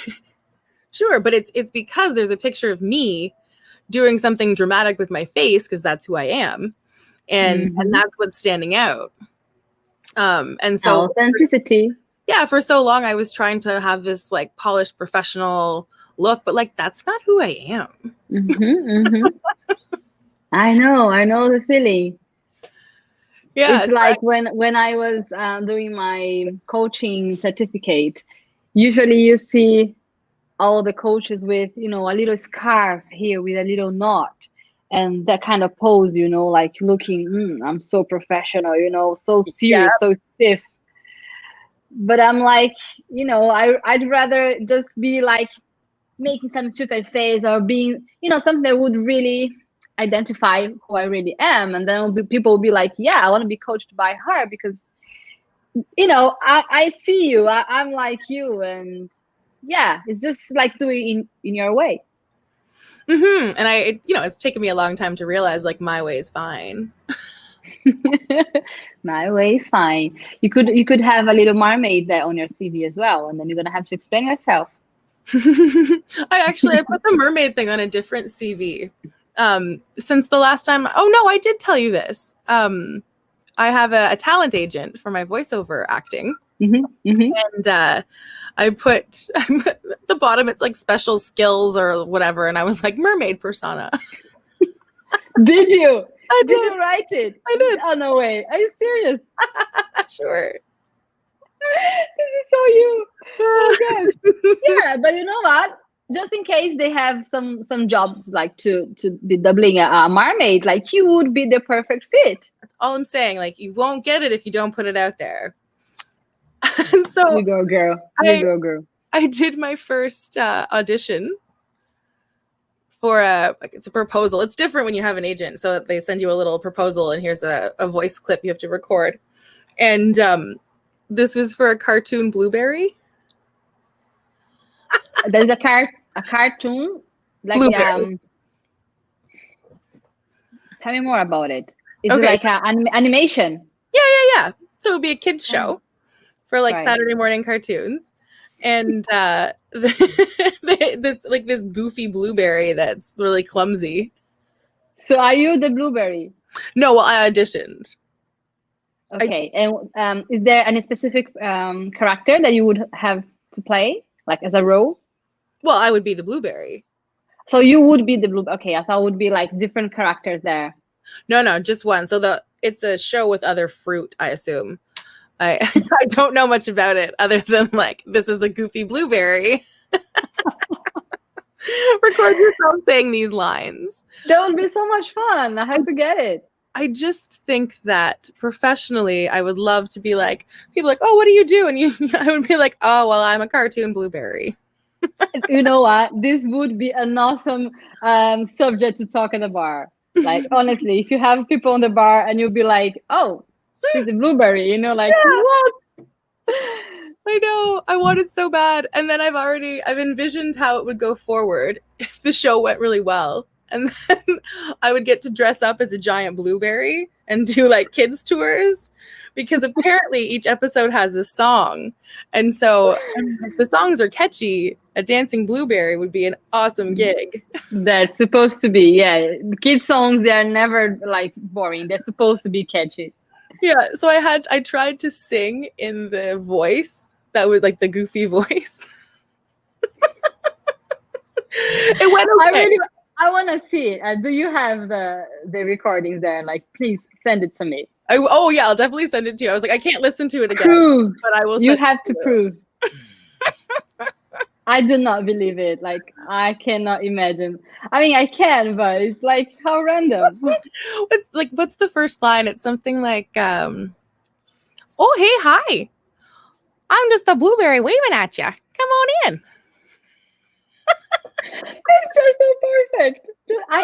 sure. But it's because there's a picture of me doing something dramatic with my face, because that's who I am. And that's what's standing out. And so authenticity. For so long I was trying to have this like polished professional look, but like that's not who I am. I know the feeling. Yeah, it's like when I was doing my coaching certificate, usually you see all the coaches with, a little scarf here with a little knot, and that kind of pose, like looking, I'm so professional, so serious, so stiff. But I'm like, I'd rather just be like making some stupid face, or being, something that would really identify who I really am. And then people will be like, yeah, I want to be coached by her, because, I see you, I'm like you. And yeah, it's just like doing in your way. And it's taken me a long time to realize, like, my way is fine. My way is fine. You could have a little mermaid there on your CV as well, and then you're gonna have to explain yourself. I put the mermaid thing on a different CV. Since the last time. Oh no, I did tell you this. I have a talent agent for my voiceover acting. And I put at the bottom, it's like special skills or whatever, and I was like, mermaid persona. Did you? I Did did. you write it? I did. Oh, no way. Are you serious? Sure. This is so you. Oh gosh. Yeah, but you know what? Just in case they have some jobs like to be doubling a mermaid, like you would be the perfect fit. That's all I'm saying. Like, you won't get it if you don't put it out there. And so You go, girl. You go, girl. I did my first audition for it's a proposal. It's different when you have an agent. So they send you a little proposal, and here's a voice clip you have to record. And this was for a cartoon Blueberry. There's a cartoon, like Blueberry. Tell me more about it. Is Okay. it like an animation? Yeah. So it would be a kids show for like Right. Saturday morning cartoons. And this goofy Blueberry that's really clumsy. So are you the Blueberry? No, well, I auditioned. Okay. And is there any specific character that you would have to play, like as a role? Well, I would be the Blueberry. So you would be the blue. Okay, I thought it would be like different characters there. No, just one. So it's a show with other fruit, I assume. I don't know much about it other than like, this is a goofy Blueberry. Record yourself saying these lines. That would be so much fun. I have to get it. I just think that professionally, I would love to be like, people like, oh, what do you do? And I would be like, oh, well, I'm a cartoon Blueberry. You know what? This would be an awesome subject to talk at the bar. Like, honestly, if you have people on the bar and you'll be like, oh, she's a Blueberry, you know, like, what? I know. I want it so bad. And then I've envisioned how it would go forward if the show went really well. And then I would get to dress up as a giant blueberry and do like kids tours, because apparently each episode has a song. And so if the songs are catchy, a dancing blueberry would be an awesome gig. That's supposed to be, yeah. Kids songs, they're never like boring. They're supposed to be catchy. Yeah. So I tried to sing in the voice that was like the goofy voice. It went okay. I want to see it. Do you have the recordings there? Like, please send it to me. Oh yeah, I'll definitely send it to you. I was like, I can't listen to it again. Prove. But I will. You have to prove. I do not believe it. Like, I cannot imagine. I mean, I can, but it's like, how random. What's the first line? It's something like, oh, hey, hi. I'm just a blueberry waving at you. Come on in. It's just so perfect.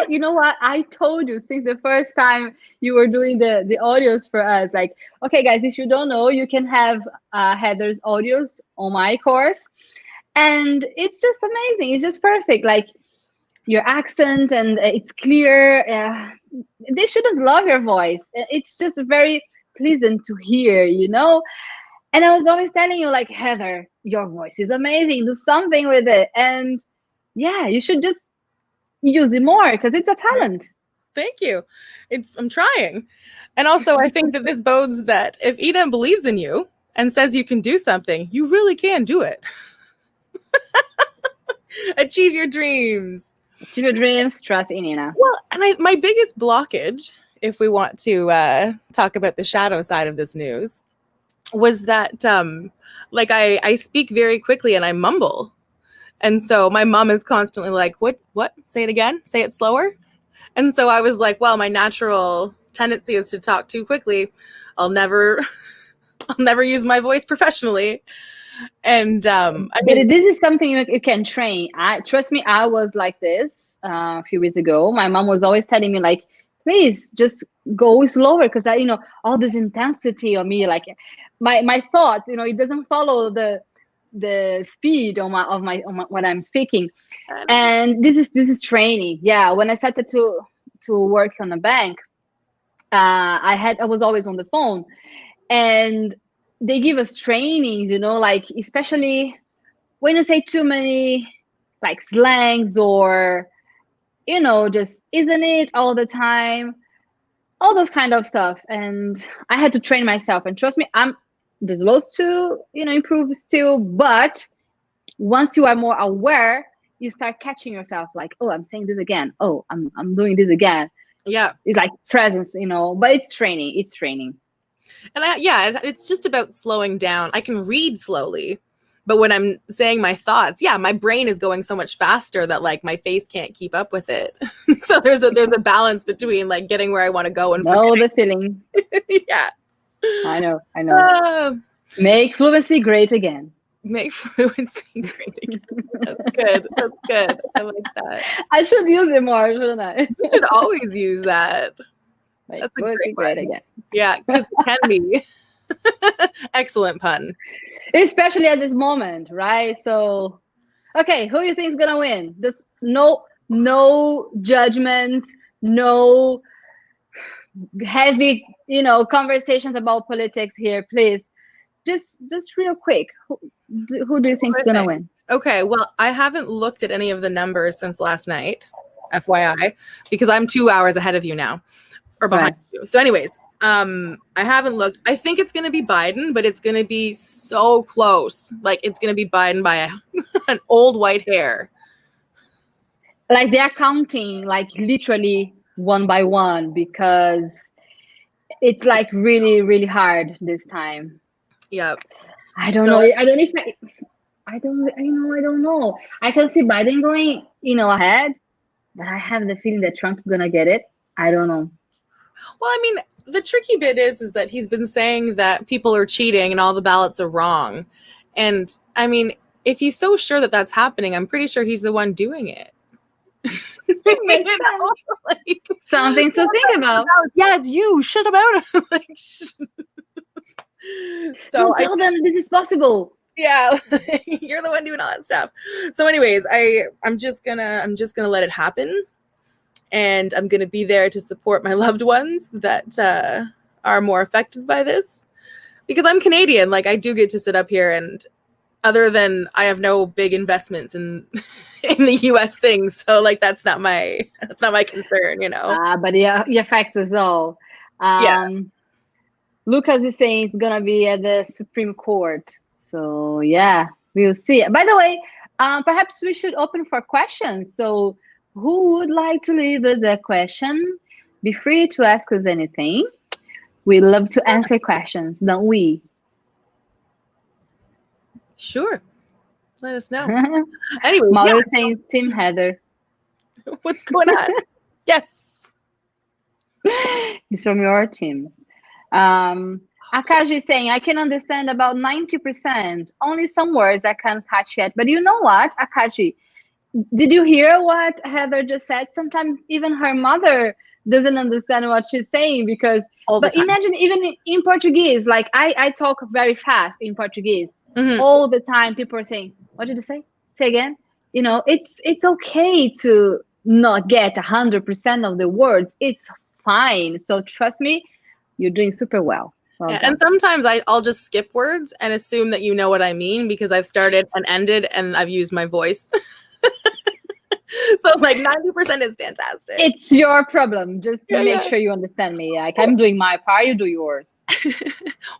You know what? I told you since the first time you were doing the audios for us, like, okay, guys, if you don't know, you can have Heather's audios on my course. And it's just amazing. It's just perfect. Like, your accent, and it's clear. They shouldn't love your voice. It's just very pleasant to hear, you know? And I was always telling you, like, Heather, your voice is amazing. Do something with it. And yeah, you should just use it more because it's a talent. Thank you. I'm trying. And also, I think that this bodes that if Ina believes in you and says you can do something, you really can do it. Achieve your dreams. Achieve your dreams. Trust in Ina. Well, and my biggest blockage, if we want to talk about the shadow side of this news, was that like I speak very quickly and I mumble. And so my mom is constantly like, what? Say it again. Say it slower. And so I was like, well, my natural tendency is to talk too quickly. I'll never use my voice professionally. And I mean, this is something you can train. Trust me, I was like this a few years ago. My mom was always telling me, like, please just go slower, because you know, all this intensity on me, like my thoughts, you know, it doesn't follow the speed of my when I'm speaking. And this is training. Yeah, when I started to work on a bank, I was always on the phone, and they give us trainings, you know, like, especially when you say too many like slangs, or, you know, just isn't it all the time, all those kind of stuff. And I had to train myself, and trust me, there's lots to, you know, improve still. But once you are more aware, you start catching yourself, like, oh, I'm saying this again. Oh, I'm doing this again. Yeah. It's like presence, you know, but it's training. It's training. And it's just about slowing down. I can read slowly, but when I'm saying my thoughts, my brain is going so much faster that like my face can't keep up with it. So there's a balance between like getting where I want to go and Know the feeling. Yeah. I know. Make fluency great again. Make fluency great again. That's good. That's good. I like that. I should use it more, shouldn't I? You should always use that. Make That's a fluency great great one. again. Yeah, because it can be. Excellent pun. Especially at this moment, right? So, okay, who do you think is gonna win? Just no judgments, no heavy, conversations about politics here, please. Just real quick, who do you think is gonna win? Okay, well, I haven't looked at any of the numbers since last night, FYI, because I'm 2 hours ahead of you now, or behind you. So anyways, I haven't looked. I think it's going to be Biden, but it's going to be so close. Like it's going to be Biden by an old white hair. Like they're counting like literally one by one because it's like really, really hard this time. Yep. I don't know. I don't know. I can see Biden going, ahead, but I have the feeling that Trump's going to get it. I don't know. Well, I mean, the tricky bit is that he's been saying that people are cheating and all the ballots are wrong. And I mean, if he's so sure that that's happening, I'm pretty sure he's the one doing it. Like, something to think about. Yeah, it's you. Shut about it. Like, so tell them this is possible. Yeah, you're the one doing all that stuff. So, anyways, I'm just gonna let it happen. And I'm going to be there to support my loved ones that are more affected by this. Because I'm Canadian, like I do get to sit up here, and other than I have no big investments in the U.S. things, so like that's not my concern, But it affects us all. Lucas is saying it's gonna be at the Supreme Court, so yeah, we'll see. By the way, perhaps we should open for questions. So, who would like to leave us a question? Be free to ask us anything. We love to answer questions, don't we? Sure. Let us know. Anyway, Mauro saying Team Heather. What's going on? Yes. He's from your team. Akaji is saying, I can understand about 90%. Only some words I can't catch yet. But you know what, Akaji? Did you hear what Heather just said? Sometimes even her mother doesn't understand what she's saying because, but imagine even in Portuguese, like I talk very fast in Portuguese all the time. People are saying, what did you say? Say again. It's okay to not get 100% of the words. It's fine. So trust me, you're doing super well. And sometimes I'll just skip words and assume that you know what I mean because I've started and ended and I've used my voice. So like 90% is fantastic. It's your problem. Just make sure you understand me. Like I'm doing my part, you do yours. Well,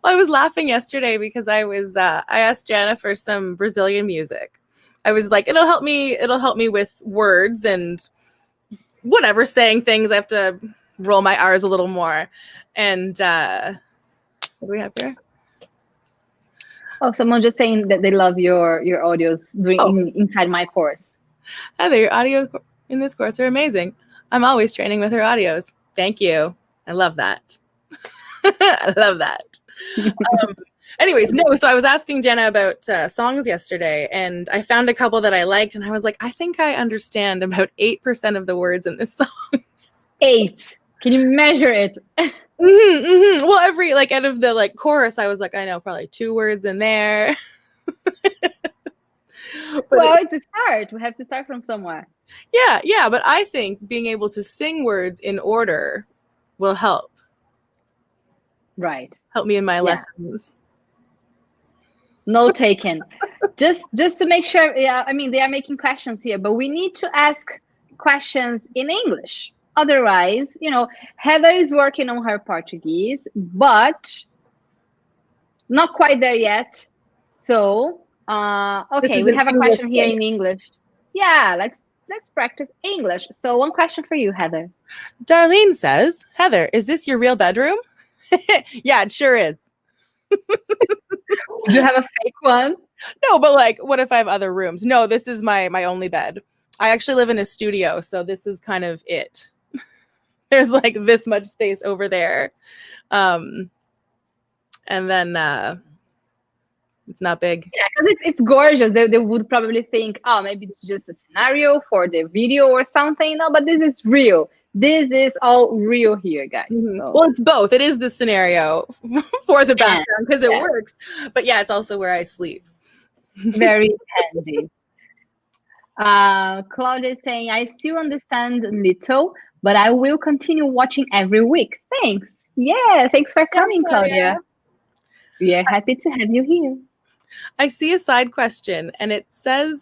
I was laughing yesterday because I asked Jana for some Brazilian music. I was like, it'll help me with words and whatever, saying things. I have to roll my R's a little more. And what do we have here? Oh, someone just saying that they love your audios inside my course. Heather, your audio in this course are amazing. I'm always training with her audios. Thank you. I love that. I love that. Anyways, so I was asking Jenna about songs yesterday, and I found a couple that I liked, and I was like, I think I understand about 8% of the words in this song. 8. Can you measure it? Well, out of the chorus, I was like, I know probably 2 words in there. Well, it's a start. We have to start from somewhere. Yeah, but I think being able to sing words in order will help. Right. Help me in my lessons. No taken. just to make sure. Yeah, I mean, they are making questions here, but we need to ask questions in English. Otherwise, Heather is working on her Portuguese, but not quite there yet. So, okay, we have a question here in English. Yeah, let's practice English. So one question for you, Heather. Darlene says, Heather, is this your real bedroom? Yeah, it sure is. Do you have a fake one? No, but like, what if I have other rooms? No, this is my only bed. I actually live in a studio, so this is kind of it. There's like this much space over there. And then it's not big. Yeah, because it's gorgeous. They would probably think, oh, maybe it's just a scenario for the video or something. No, but this is real. This is all real here, guys. Mm-hmm. So. Well, it's both. It is the scenario for the background because it works. But yeah, it's also where I sleep. Very handy. Claudia is saying, I still understand little, but I will continue watching every week. Thanks. Yeah, thanks for coming, Claudia. We are happy to have you here. I see a side question, and it says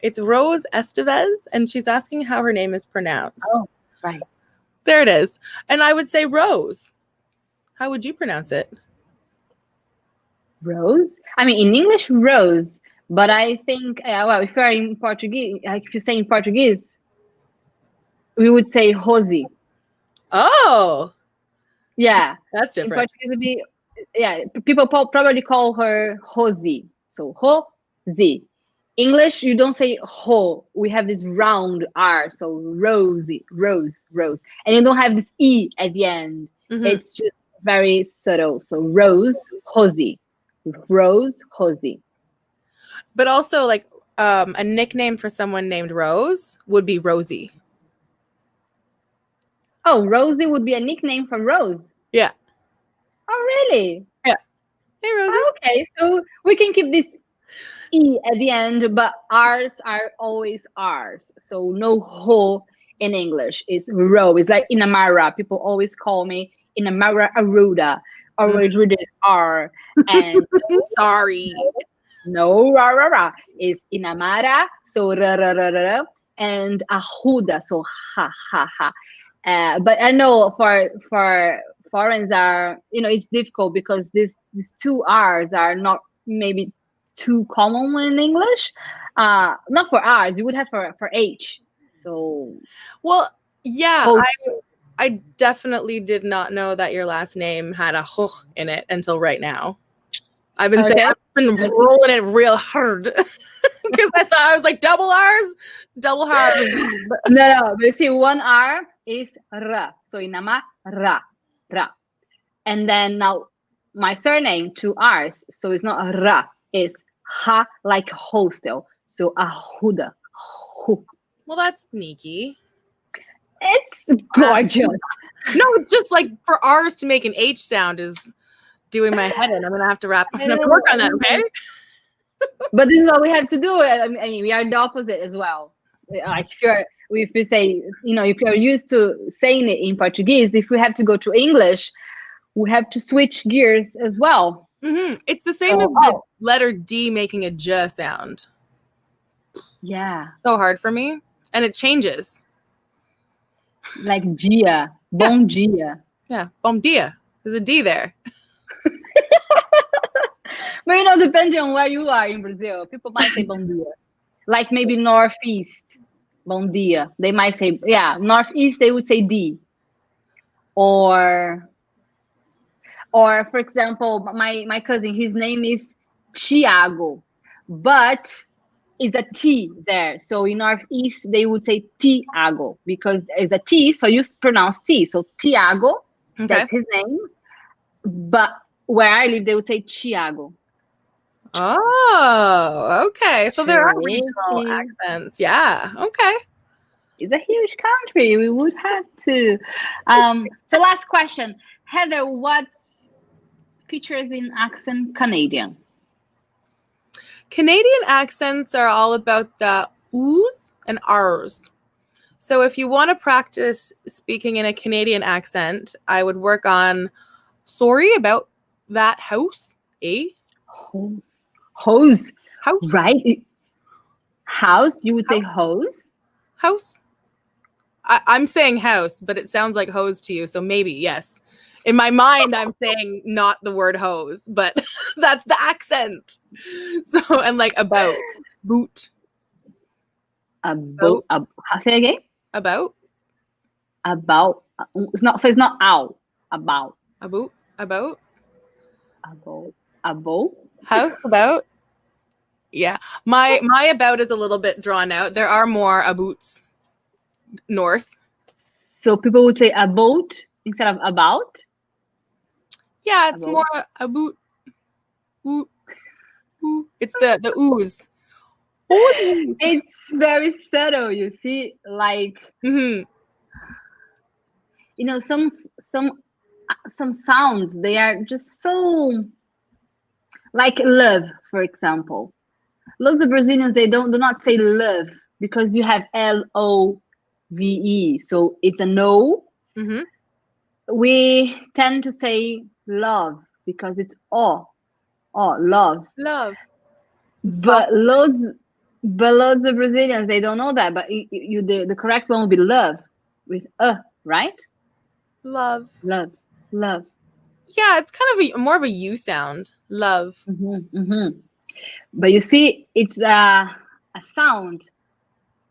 it's Rose Estevez, and she's asking how her name is pronounced. Oh, right. There it is. And I would say Rose. How would you pronounce it? Rose? I mean, in English, Rose. But I think, well, if you're in Portuguese, like if you say in Portuguese, we would say Rosie. Oh. Yeah. That's different. In Portuguese, would be, yeah, people probably call her Rosie. So, Rosie. English, you don't say ho. We have this round R. So, Rosie, Rose. And you don't have this E at the end. Mm-hmm. It's just very subtle. So, Rose, Rosie. Rose, Rosie. But also, like, a nickname for someone named Rose would be Rosie. Oh, Rosie would be a nickname for Rose? Yeah. Oh, really? Yeah. Hey, Rosie. Oh, okay, so we can keep this E at the end, but R's are always R's. So no ho in English. It's ro. It's like Inamara. People always call me Inamara Aruda. Always with this R. And sorry. No, ra. It's Inamara, so ra. And Aruda, so ha. But I know for foreigners are, it's difficult because these two R's are not maybe too common in English. Not for R's, you would have for H. So well, yeah, I definitely did not know that your last name had a ho in it until right now. I've been rolling it real hard because I thought I was like double R's, double hard. No. But you see, one R is ra, so Inama ra. And then now my surname, 2 R's, so it's not ra, it's ha, like hostel. So Ahuda. Well, that's sneaky. It's gorgeous. No, it's just like for R's to make an H sound is doing my head in. I'm gonna have to work on that, okay? But this is what we have to do. I mean, we are the opposite as well. Like if you say, if you're used to saying it in Portuguese, if we have to go to English, we have to switch gears as well. Mm-hmm. It's the same as the letter D making a J sound. Yeah. So hard for me. And it changes. Like Gia. Bom dia. Yeah. Bom dia. There's a D there. But depending on where you are in Brazil, people might say bom dia. Like maybe Northeast, bom dia. They might say, Northeast, they would say D. Or for example, my cousin, his name is Tiago, but it's a T there. So in Northeast, they would say Tiago because there's a T, so you pronounce T. So Tiago, that's his name. But where I live, they would say Tiago. Oh, okay. So there are regional accents. Yeah, okay. It's a huge country. We would have to. So last question. Heather, what's features in accent Canadian? Canadian accents are all about the oohs and ahs. So if you want to practice speaking in a Canadian accent, I would work on sorry about that house, eh? Hose. Right? House, you would say hose? House. I'm saying house, but it sounds like hose to you, so maybe, yes. In my mind, I'm saying not the word hose, but that's the accent. So, and like about, boot. About. Say again. About. About. It's not. So it's not ow. About. About. About. About. About. House about. Yeah, my about is a little bit drawn out. There are more abouts north. So people would say about instead of about. Yeah, it's About. more about. Ooh, ooh. It's the ooze. Ooh. It's very subtle. You see, like Mm-hmm. you know, some sounds, they are just so, like love, for example. Lots of Brazilians, they do not say love because you have LOVE, so it's a no. Mm-hmm. We tend to say love because it's love. Love. But loads of Brazilians, they don't know that. But the correct one would be love with right? Love. Love. Yeah, it's kind of more of a U sound. Love. But you see, it's a sound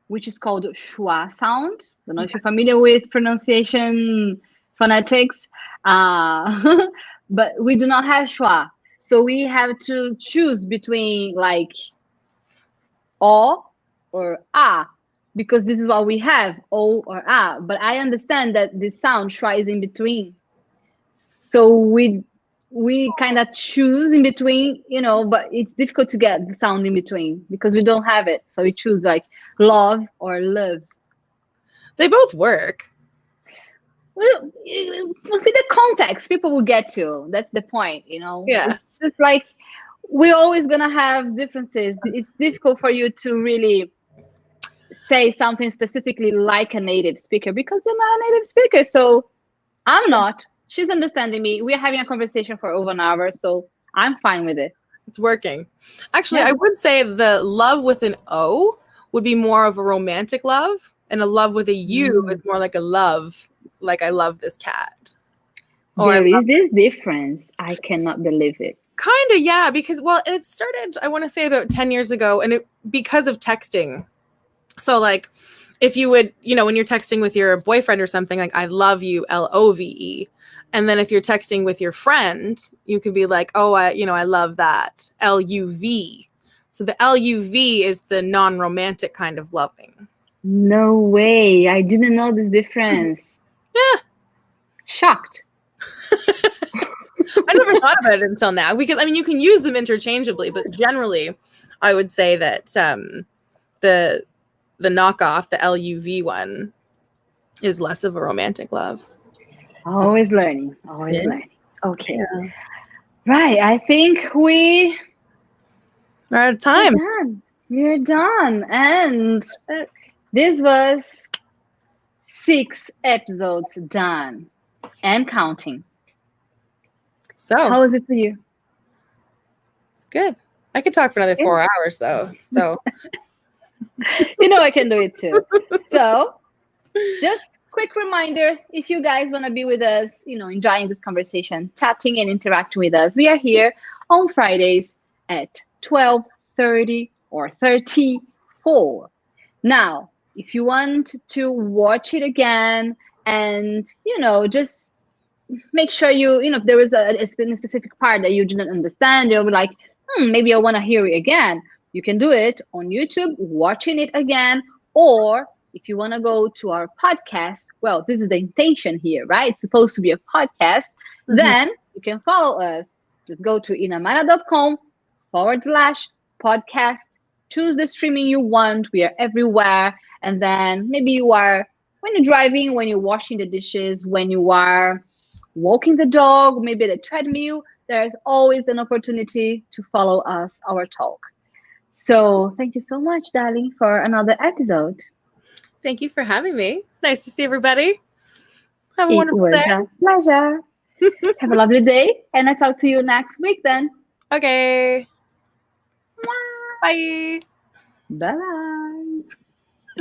which is called schwa sound. Don't know if you're familiar with pronunciation phonetics, but we do not have schwa, so we have to choose between like o or a, because this is what we have, o or a. But I understand that the sound schwa is in between, so we kind of choose in between, you know, but it's difficult to get the sound in between because we don't have it. So we choose like love or love. They both work. Well, with the context, people will get to. That's the point, you know. Yeah. It's just like we're always gonna have differences. It's difficult for you to really say something specifically like a native speaker because you're not a native speaker. So I'm not. She's understanding me. We're having a conversation for over an hour, so I'm fine with it. It's working. Actually, Yeah. I would say the love with an O would be more of a romantic love, and a love with a U is more like a love, like I love this cat. There is this difference. I cannot believe it. Kind of, yeah, because, well, it started, I want to say about 10 years ago, and because of texting. So, like, if you would, you know, when you're texting with your boyfriend or something, like, I love you, LOVE. And then if you're texting with your friend, you could be like, oh, I love that, LUV. So the LUV is the non-romantic kind of loving. No way. I didn't know this difference. Yeah. Shocked. I never thought about it until now, because, I mean, you can use them interchangeably, but generally I would say that the knockoff, the LUV one, is less of a romantic love. Always learning. Okay. Yeah. Right. I think we're out of time. We're done. And this was 6 episodes done and counting. So how was it for you? It's good. I could talk for another 4 hours though. So you know I can do it too. So just quick reminder, if you guys want to be with us, you know, enjoying this conversation, chatting and interacting with us, we are here on Fridays at 12:30 or 34. Now, if you want to watch it again and, you know, just make sure if there is a specific part that you didn't understand, you'll be like, maybe I want to hear it again. You can do it on YouTube, watching it again, or if you want to go to our podcast, well, this is the intention here, right? It's supposed to be a podcast. Then you can follow us. Just go to inamana.com/podcast. Choose the streaming you want. We are everywhere. And then maybe you are, when you're driving, when you're washing the dishes, when you are walking the dog, maybe the treadmill, there's always an opportunity to follow us, our talk. So thank you so much, darling, for another episode. Thank you for having me. It's nice to see everybody. Have a wonderful day. It was a pleasure. Have a lovely day, and I'll talk to you next week then. Okay. Bye. Bye-bye.